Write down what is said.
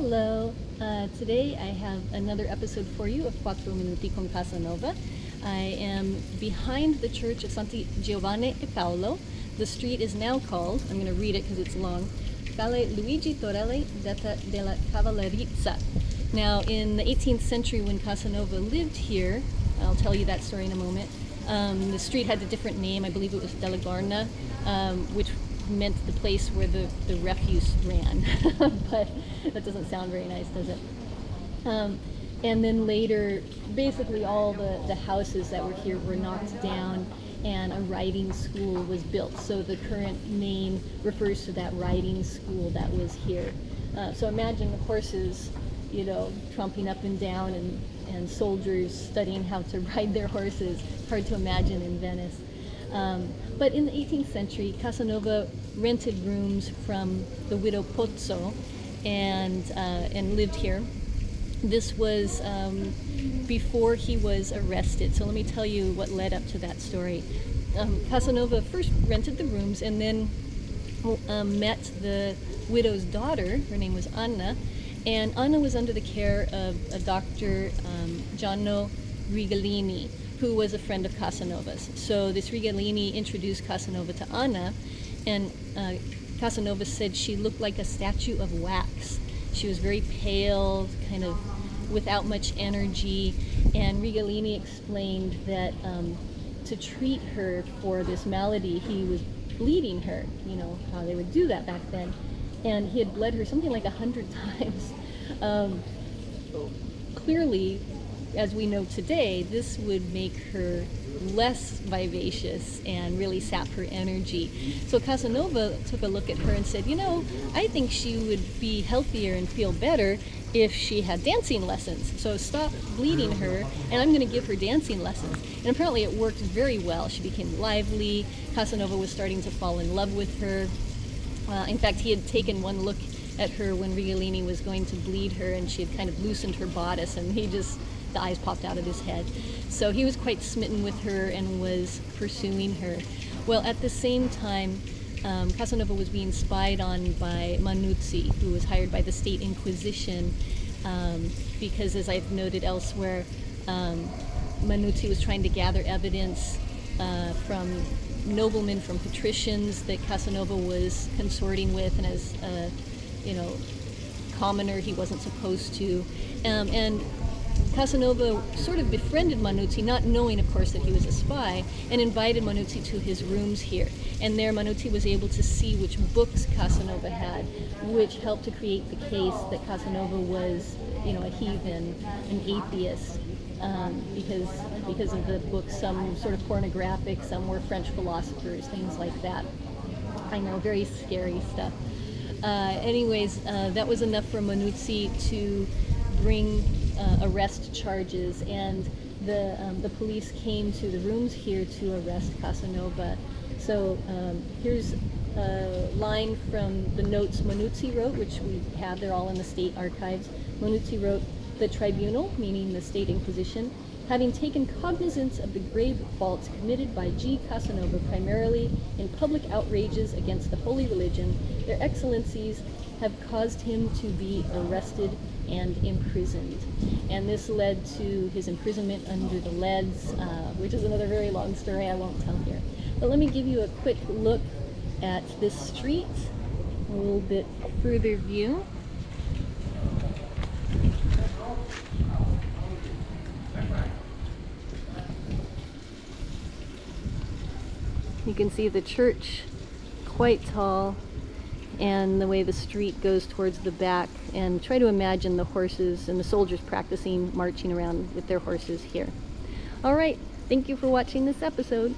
Hello! Today I have another episode for you of Quattro Minuti con Casanova. I am behind the church of Santi Giovanni e Paolo. The street is now called, I'm going to read it because it's long, Calle Luigi Torelli della Cavallerizza. Now in the 18th century when Casanova lived here, I'll tell you that story in a moment, the street had a different name. I believe it was Della Garna, which meant the place where the refuse ran. But that doesn't sound very nice, does it? And then later, basically all the houses that were here were knocked down and a riding school was built. So the current name refers to that riding school that was here. So imagine the horses, you know, tromping up and down and soldiers studying how to ride their horses. Hard to imagine in Venice. But in the 18th century, Casanova rented rooms from the Widow Pozzo and lived here. This was before he was arrested. So let me tell you what led up to that story. Casanova first rented the rooms and then met the widow's daughter. Her name was Anna. And Anna was under the care of a Dr. Gianno Righelini, who was a friend of Casanova's. So this Righelini introduced Casanova to Anna, and Casanova said she looked like a statue of wax. She was very pale, kind of without much energy, and Righelini explained that to treat her for this malady, he was bleeding her, you know, how they would do that back then. And he had bled her something like 100 times. Clearly, as we know today, this would make her less vivacious and really sap her energy. So Casanova took a look at her and said, you know, I think she would be healthier and feel better if she had dancing lessons. So stop bleeding her, and I'm going to give her dancing lessons. And apparently it worked very well. She became lively. Casanova was starting to fall in love with her. In fact, he had taken one look at her when Righelini was going to bleed her, and she had kind of loosened her bodice, and the eyes popped out of his head. So he was quite smitten with her and was pursuing her. Well, at the same time, Casanova was being spied on by Minuti, who was hired by the State Inquisition, because, as I've noted elsewhere, Minuti was trying to gather evidence from noblemen, from patricians that Casanova was consorting with, and as a commoner he wasn't supposed to. And Casanova sort of befriended Minuti, not knowing, of course, that he was a spy, and invited Minuti to his rooms here. And there Minuti was able to see which books Casanova had, which helped to create the case that Casanova was, you know, a heathen, an atheist, because of the books, some sort of pornographic, some were French philosophers, things like that. I know, very scary stuff. Anyways, that was enough for Minuti to bring arrest charges, and the police came to the rooms here to arrest Casanova. So here's a line from the notes Minuti wrote, which we have, they're all in the state archives. Minuti wrote, "The tribunal," meaning the state inquisition, "having taken cognizance of the grave faults committed by G. Casanova, primarily in public outrages against the holy religion, their excellencies have caused him to be arrested and imprisoned." And this led to his imprisonment under the leads, which is another very long story I won't tell here. But let me give you a quick look at this street, a little bit further view. You can see the church, quite tall, and the way the street goes towards the back, and try to imagine the horses and the soldiers practicing marching around with their horses here. All right, thank you for watching this episode.